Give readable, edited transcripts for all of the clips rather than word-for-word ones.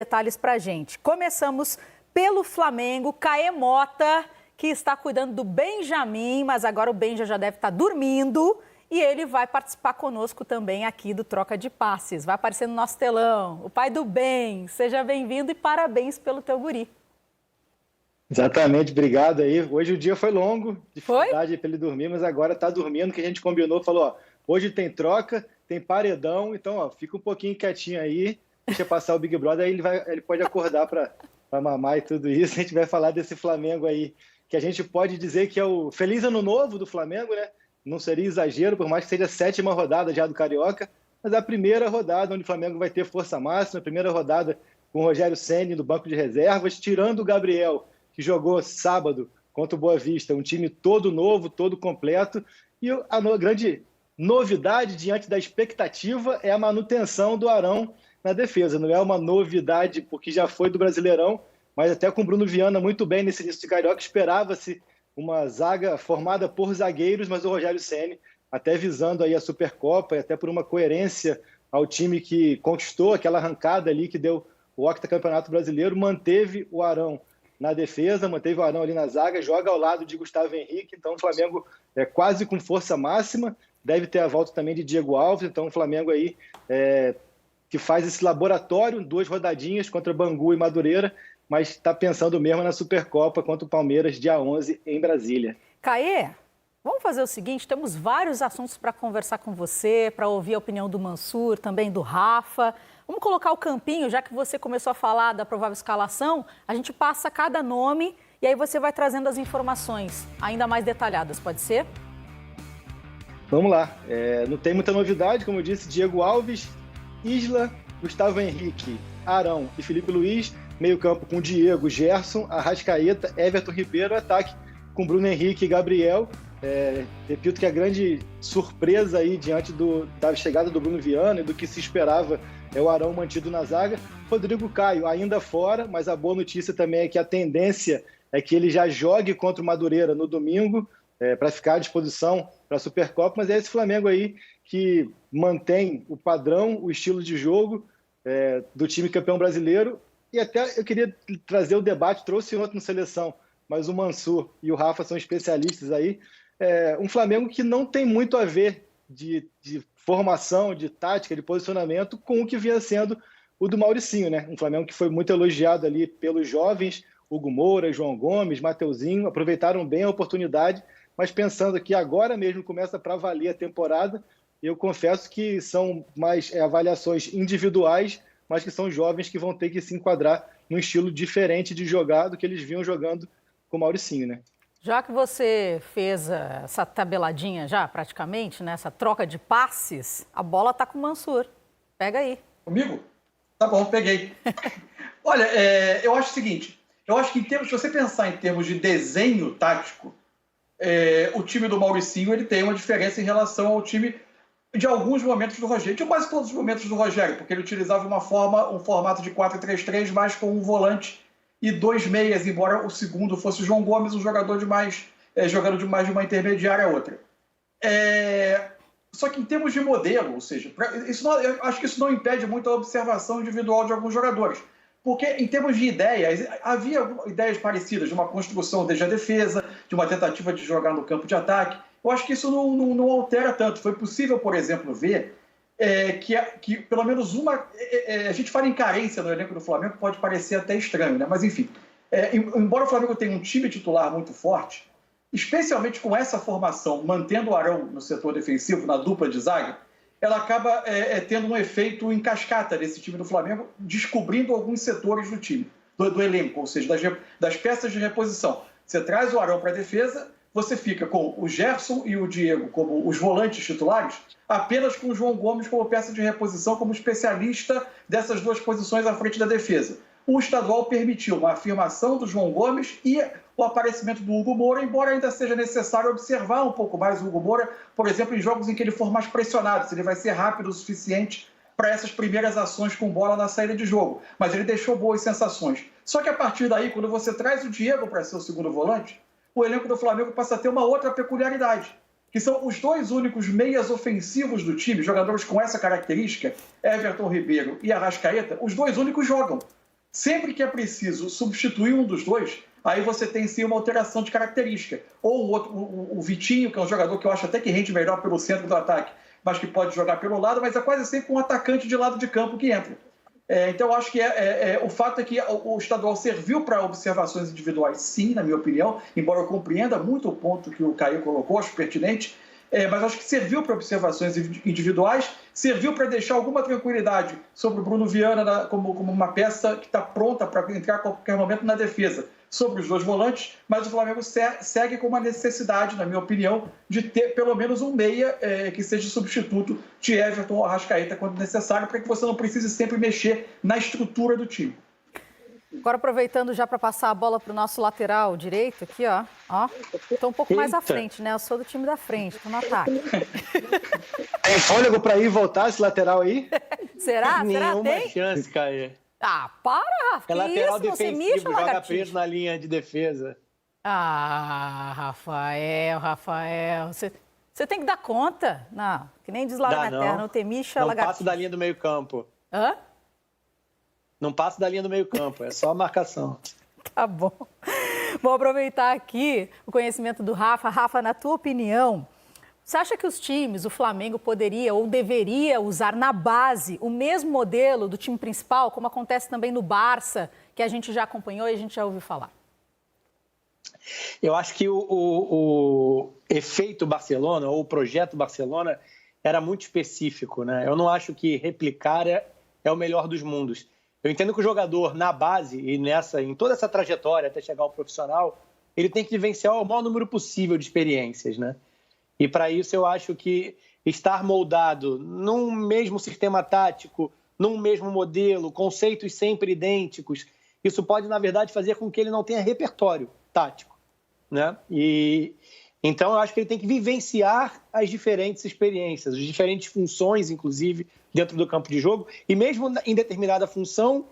Detalhes pra gente. Começamos pelo Flamengo, Caê Mota, que está cuidando do Benjamin, mas agora o Benja já deve estar dormindo e ele vai participar conosco também aqui do Troca de Passes. Vai aparecer no nosso telão. O pai do Ben, seja bem-vindo e parabéns pelo teu guri. Exatamente, obrigado aí. Hoje o dia foi longo, dificuldade para ele dormir, mas agora está dormindo, que a gente combinou, falou, ó, hoje tem troca, tem paredão, então ó, fica um pouquinho quietinho aí, deixa passar o Big Brother, aí ele pode acordar para mamar e tudo isso. A gente vai falar desse Flamengo aí, que a gente pode dizer que é o feliz ano novo do Flamengo, né? Não seria exagero, por mais que seja a 7ª rodada já do Carioca, mas a primeira rodada onde o Flamengo vai ter força máxima, a primeira rodada com o Rogério Ceni no banco de reservas, tirando o Gabriel, que jogou sábado contra o Boa Vista, um time todo novo, todo completo, e a grande novidade diante da expectativa é a manutenção do Arão na defesa. Não é uma novidade porque já foi do Brasileirão, mas até com o Bruno Viana muito bem nesse início de Carioca, esperava-se uma zaga formada por zagueiros, mas o Rogério Ceni, até visando aí a Supercopa e até por uma coerência ao time que conquistou aquela arrancada ali que deu o octacampeonato brasileiro, manteve o Arão na defesa, manteve o Arão ali na zaga, joga ao lado de Gustavo Henrique, então o Flamengo é quase com força máxima, deve ter a volta também de Diego Alves, então o Flamengo aí que faz esse laboratório, 2 rodadinhas contra Bangu e Madureira, mas está pensando mesmo na Supercopa contra o Palmeiras, dia 11, em Brasília. Caê, vamos fazer o seguinte, temos vários assuntos para conversar com você, para ouvir a opinião do Mansur, também do Rafa. Vamos colocar o campinho, já que você começou a falar da provável escalação, a gente passa cada nome e aí você vai trazendo as informações ainda mais detalhadas, pode ser? Vamos lá, não tem muita novidade, como eu disse, Diego Alves, Isla, Gustavo Henrique, Arão e Felipe Luiz, meio campo com Diego, Gerson, Arrascaeta, Everton Ribeiro, ataque com Bruno Henrique e Gabriel. Repito que a grande surpresa aí diante da chegada do Bruno Viana e do que se esperava é o Arão mantido na zaga. Rodrigo Caio ainda fora, mas a boa notícia também é que a tendência é que ele já jogue contra o Madureira no domingo, para ficar à disposição para a Supercopa, mas é esse Flamengo aí que mantém o padrão, o estilo de jogo do time campeão brasileiro. E até eu queria trazer o debate, trouxe ontem no Seleção, mas o Mansur e o Rafa são especialistas aí. Um Flamengo que não tem muito a ver de formação, de tática, de posicionamento com o que vinha sendo o do Mauricinho, né? Um Flamengo que foi muito elogiado ali pelos jovens, Hugo Moura, João Gomes, Mateuzinho, aproveitaram bem a oportunidade, mas pensando que agora mesmo começa para valer a temporada, eu confesso que são mais avaliações individuais, mas que são jovens que vão ter que se enquadrar num estilo diferente de jogar do que eles vinham jogando com o Mauricinho, né? Já que você fez essa tabeladinha já, praticamente, né, essa troca de passes, a bola tá com o Mansur. Pega aí. Comigo? Tá bom, peguei. Olha, eu acho o seguinte, eu acho que se você pensar em termos de desenho tático, o time do Mauricinho ele tem uma diferença em relação ao time de alguns momentos do Rogério, de quase todos os momentos do Rogério, porque ele utilizava um formato de 4-3-3, mas com um volante e 2 meias, embora o segundo fosse o João Gomes, um jogador jogando de mais de uma intermediária a outra. Só que em termos de modelo, ou seja, eu acho que isso não impede muito a observação individual de alguns jogadores, porque em termos de ideias, havia ideias parecidas de uma construção desde a defesa, de uma tentativa de jogar no campo de ataque. Eu acho que isso não altera tanto. Foi possível, por exemplo, ver que pelo menos a gente fala em carência no elenco do Flamengo, pode parecer até estranho, né? Mas enfim, embora o Flamengo tenha um time titular muito forte, especialmente com essa formação, mantendo o Arão no setor defensivo, na dupla de zaga, ela acaba tendo um efeito em cascata desse time do Flamengo, descobrindo alguns setores do time, do elenco, ou seja, das peças de reposição. Você traz o Arão para a defesa, você fica com o Gerson e o Diego como os volantes titulares, apenas com o João Gomes como peça de reposição, como especialista dessas 2 posições à frente da defesa. O estadual permitiu uma afirmação do João Gomes e o aparecimento do Hugo Moura, embora ainda seja necessário observar um pouco mais o Hugo Moura, por exemplo, em jogos em que ele for mais pressionado, se ele vai ser rápido o suficiente para essas primeiras ações com bola na saída de jogo. Mas ele deixou boas sensações. Só que a partir daí, quando você traz o Diego para ser o segundo volante, o elenco do Flamengo passa a ter uma outra peculiaridade, que são os 2 únicos meias ofensivos do time, jogadores com essa característica, Everton Ribeiro e Arrascaeta, os 2 únicos jogam. Sempre que é preciso substituir um dos dois, aí você tem sim uma alteração de característica. Ou o Vitinho, que é um jogador que eu acho até que rende melhor pelo centro do ataque, mas que pode jogar pelo lado, mas é quase sempre um atacante de lado de campo que entra. Então, eu acho que o fato é que o estadual serviu para observações individuais, sim, na minha opinião, embora eu compreenda muito o ponto que o Caio colocou, acho pertinente, mas acho que serviu para observações individuais, serviu para deixar alguma tranquilidade sobre o Bruno Viana como uma peça que está pronta para entrar a qualquer momento na defesa sobre os dois volantes, mas o Flamengo segue com uma necessidade, na minha opinião, de ter pelo menos um meia que seja substituto de Everton ou Arrascaeta quando necessário, para que você não precise sempre mexer na estrutura do time. Agora, aproveitando já para passar a bola para o nosso lateral direito aqui, ó. Estou um pouco mais à frente, né? Eu sou do time da frente, estou no ataque. Tem fôlego para ir e voltar esse lateral aí? Será? Nenhuma Tem? chance, Caê. Ah, para, Rafa. É lateral isso? Você defensivo, mixa, joga lagartixa? preso na linha de defesa. Ah, Rafael. Você tem que dar conta. Não, que nem diz lá na minha terra, não tem micha, não lagartixa. passo da linha do meio campo. Hã? Não passo da linha do meio campo, é só a marcação. Tá bom. Vou aproveitar aqui o conhecimento do Rafa. Rafa, na tua opinião, você acha que os times, o Flamengo poderia ou deveria usar na base o mesmo modelo do time principal, como acontece também no Barça, que a gente já acompanhou e a gente já ouviu falar? Eu acho que o efeito Barcelona, ou o projeto Barcelona, era muito específico, né? Eu não acho que replicar é o melhor dos mundos. Eu entendo que o jogador, na base e em toda essa trajetória até chegar ao profissional, ele tem que vivenciar o maior número possível de experiências, né? E para isso eu acho que estar moldado num mesmo sistema tático, num mesmo modelo, conceitos sempre idênticos, isso pode, na verdade, fazer com que ele não tenha repertório tático, né? E então eu acho que ele tem que vivenciar as diferentes experiências, as diferentes funções, inclusive, dentro do campo de jogo, e mesmo em determinada função,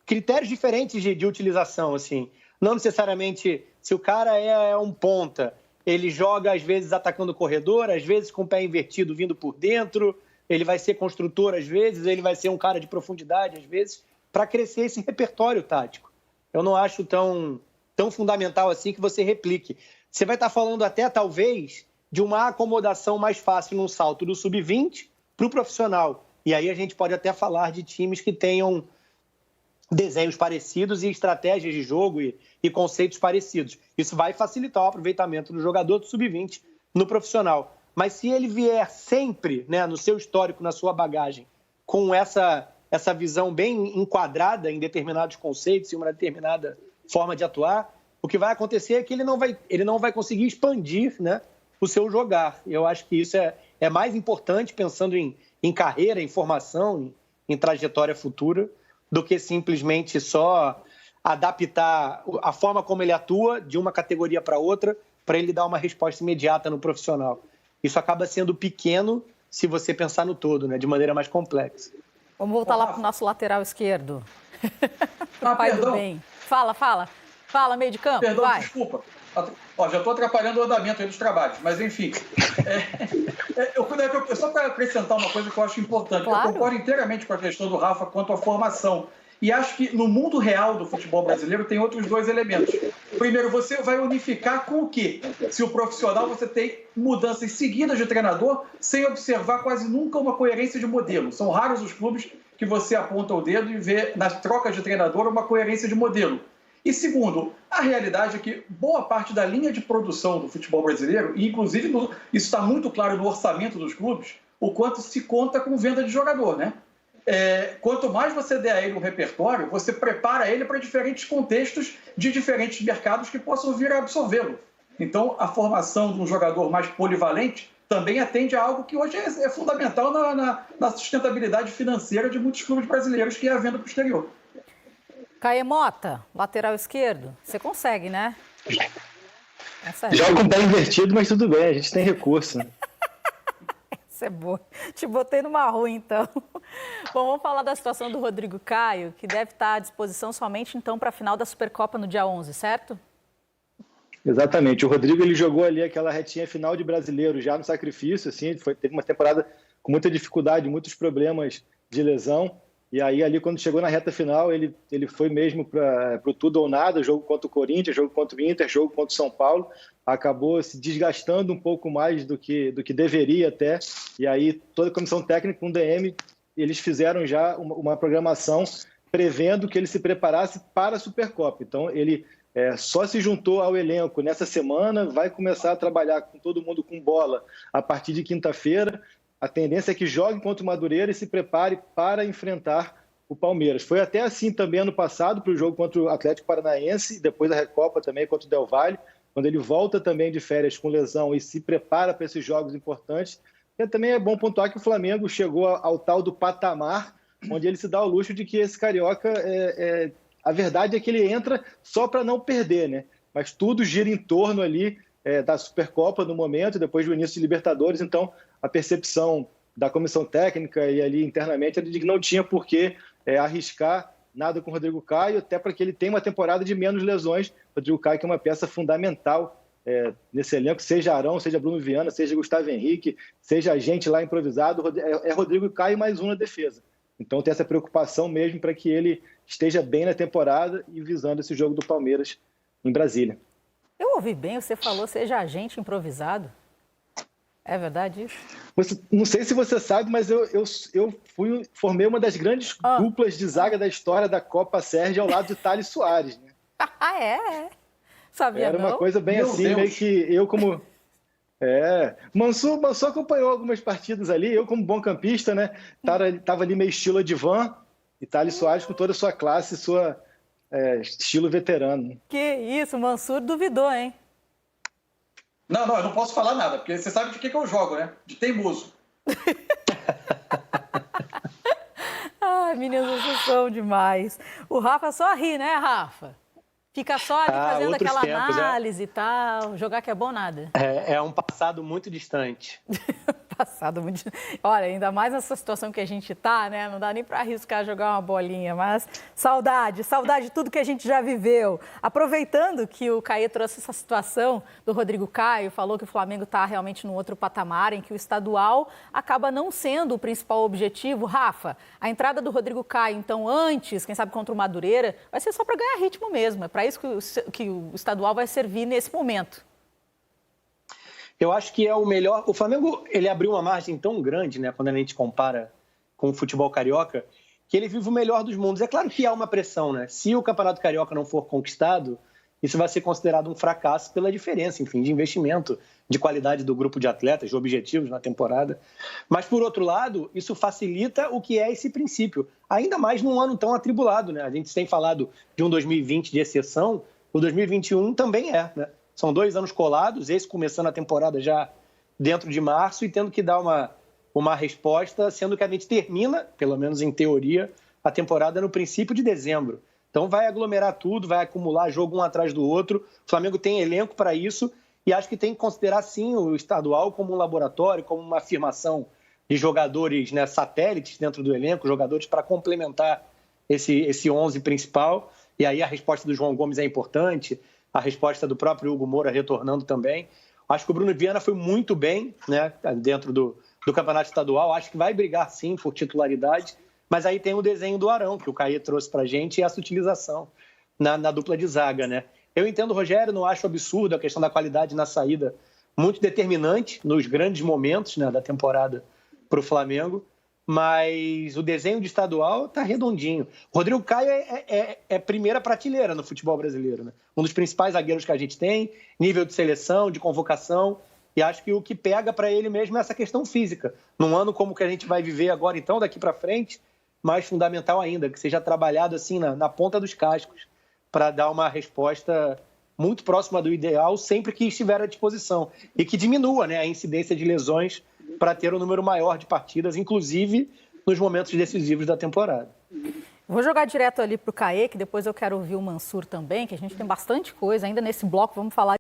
critérios diferentes de utilização, assim. Não necessariamente, se o cara é um ponta, ele joga, às vezes, atacando o corredor, às vezes com o pé invertido vindo por dentro, ele vai ser construtor, às vezes, ele vai ser um cara de profundidade, às vezes, para crescer esse repertório tático. Eu não acho tão fundamental assim que você replique. Você vai estar falando até, talvez, de uma acomodação mais fácil num salto do sub-20 para o profissional. E aí a gente pode até falar de times que tenham desenhos parecidos e estratégias de jogo e conceitos parecidos. Isso vai facilitar o aproveitamento do jogador do sub-20 no profissional. Mas se ele vier sempre, né, no seu histórico, na sua bagagem, com essa visão bem enquadrada em determinados conceitos e uma determinada forma de atuar, o que vai acontecer é que ele não vai conseguir expandir, né, o seu jogar. Eu acho que isso é mais importante, pensando em carreira, em formação, em trajetória futura, do que simplesmente só adaptar a forma como ele atua de uma categoria para outra para ele dar uma resposta imediata no profissional. Isso acaba sendo pequeno se você pensar no todo, né, de maneira mais complexa. Vamos voltar lá para o nosso lateral esquerdo. Pai do bem. Fala, meio de campo. Perdão, vai. Desculpa. Já estou atrapalhando o andamento aí dos trabalhos, mas enfim. Só para acrescentar uma coisa que eu acho importante. Claro. Eu concordo inteiramente com a questão do Rafa quanto à formação. E acho que no mundo real do futebol brasileiro tem outros dois elementos. Primeiro, você vai unificar com o quê? Se o profissional você tem mudanças seguidas de treinador sem observar quase nunca uma coerência de modelo. São raros os clubes que você aponta o dedo e vê nas trocas de treinador uma coerência de modelo. E segundo, a realidade é que boa parte da linha de produção do futebol brasileiro, e inclusive isso está muito claro no orçamento dos clubes, o quanto se conta com venda de jogador, né? Quanto mais você der a ele um repertório, você prepara ele para diferentes contextos de diferentes mercados que possam vir a absorvê-lo. Então, a formação de um jogador mais polivalente também atende a algo que hoje é fundamental na sustentabilidade financeira de muitos clubes brasileiros, que é a venda para o exterior. Caemota, lateral esquerdo, você consegue, né? Joga com o pé invertido, mas tudo bem, a gente tem recurso. Isso é boa. Te botei numa rua, então. Bom, vamos falar da situação do Rodrigo Caio, que deve estar à disposição somente, então, para a final da Supercopa no dia 11, certo? Exatamente. O Rodrigo, ele jogou ali aquela retinha final de Brasileiro, já no sacrifício, assim, teve uma temporada com muita dificuldade, muitos problemas de lesão, E aí, ali, quando chegou na reta final, ele foi mesmo para o tudo ou nada, jogo contra o Corinthians, jogo contra o Inter, jogo contra o São Paulo. Acabou se desgastando um pouco mais do que deveria até. E aí, toda a comissão técnica com o DM, eles fizeram já uma programação prevendo que ele se preparasse para a Supercopa. Então, ele só se juntou ao elenco nessa semana, vai começar a trabalhar com todo mundo com bola a partir de quinta-feira. A tendência é que jogue contra o Madureira e se prepare para enfrentar o Palmeiras. Foi até assim também ano passado para o jogo contra o Atlético Paranaense, depois da Recopa também contra o Del Valle, quando ele volta também de férias com lesão e se prepara para esses jogos importantes. E também é bom pontuar que o Flamengo chegou ao tal do patamar, onde ele se dá o luxo de que esse carioca, a verdade é que ele entra só para não perder, né? Mas tudo gira em torno ali da Supercopa no momento, depois do início de Libertadores. Então, a percepção da comissão técnica e ali internamente era de que não tinha por que arriscar nada com o Rodrigo Caio, até para que ele tenha uma temporada de menos lesões. O Rodrigo Caio, que é uma peça fundamental nesse elenco, seja Arão, seja Bruno Viana, seja Gustavo Henrique, seja a gente lá improvisado, é Rodrigo Caio mais um na defesa. Então tem essa preocupação mesmo para que ele esteja bem na temporada e visando esse jogo do Palmeiras em Brasília. Eu ouvi bem, você falou seja agente improvisado. É verdade isso? Não sei se você sabe, mas eu formei uma das grandes duplas de zaga da história da Copa Sérgio ao lado de Thales Soares. Né? Ah, é? Sabia Era não? uma coisa bem Meu assim, Deus. meio que eu como... Mansur acompanhou algumas partidas ali, eu como bom campista, né? Tava ali meio estilo Advan, e Thales Soares com toda a sua classe, estilo veterano. Que isso, o Mansur duvidou, hein? Não, eu não posso falar nada, porque você sabe de que eu jogo, né? De teimoso. Ai, meninos, vocês são demais. O Rafa só ri, né, Rafa? Fica só ali fazendo aquela análise e tal. Jogar que é bom nada. É um passado muito distante. Passado muito... Olha, ainda mais nessa situação que a gente tá, né? Não dá nem para arriscar jogar uma bolinha, mas saudade de tudo que a gente já viveu. Aproveitando que o Caê trouxe essa situação do Rodrigo Caio, falou que o Flamengo está realmente num outro patamar, em que o estadual acaba não sendo o principal objetivo. Rafa, a entrada do Rodrigo Caio, então, antes, quem sabe contra o Madureira, vai ser só para ganhar ritmo mesmo. É para isso que o estadual vai servir nesse momento. Eu acho que é o melhor. O Flamengo, ele abriu uma margem tão grande, né, quando a gente compara com o futebol carioca, que ele vive o melhor dos mundos. É claro que há uma pressão, né? Se o Campeonato Carioca não for conquistado, isso vai ser considerado um fracasso pela diferença, enfim, de investimento, de qualidade do grupo de atletas, de objetivos na temporada. Mas, por outro lado, isso facilita o que é esse princípio. Ainda mais num ano tão atribulado, né? A gente tem falado de um 2020 de exceção, o 2021 também é, né? São 2 anos colados, esse começando a temporada já dentro de março e tendo que dar uma resposta, sendo que a gente termina, pelo menos em teoria, a temporada no princípio de dezembro. Então vai aglomerar tudo, vai acumular jogo um atrás do outro. O Flamengo tem elenco para isso e acho que tem que considerar, sim, o estadual como um laboratório, como uma afirmação de jogadores, né, satélites dentro do elenco, jogadores para complementar esse 11 principal. E aí a resposta do João Gomes é importante, a resposta do próprio Hugo Moura retornando também. Acho que o Bruno Viana foi muito bem, né, dentro do campeonato estadual. Acho que vai brigar, sim, por titularidade. Mas aí tem o desenho do Arão, que o Caê trouxe para a gente, e essa utilização na dupla de zaga, né? Eu entendo o Rogério, não acho absurdo a questão da qualidade na saída, muito determinante nos grandes momentos, né, da temporada para o Flamengo. Mas o desenho de estadual está redondinho. O Rodrigo Caio é primeira prateleira no futebol brasileiro, né? Um dos principais zagueiros que a gente tem, nível de seleção, de convocação, e acho que o que pega para ele mesmo é essa questão física. Num ano como o que a gente vai viver agora, então, daqui para frente, mais fundamental ainda, que seja trabalhado assim na ponta dos cascos, para dar uma resposta muito próxima do ideal sempre que estiver à disposição. E que diminua, né, a incidência de lesões para ter um número maior de partidas, inclusive nos momentos decisivos da temporada. Vou jogar direto ali para o Caê, que depois eu quero ouvir o Mansur também, que a gente tem bastante coisa ainda nesse bloco, vamos falar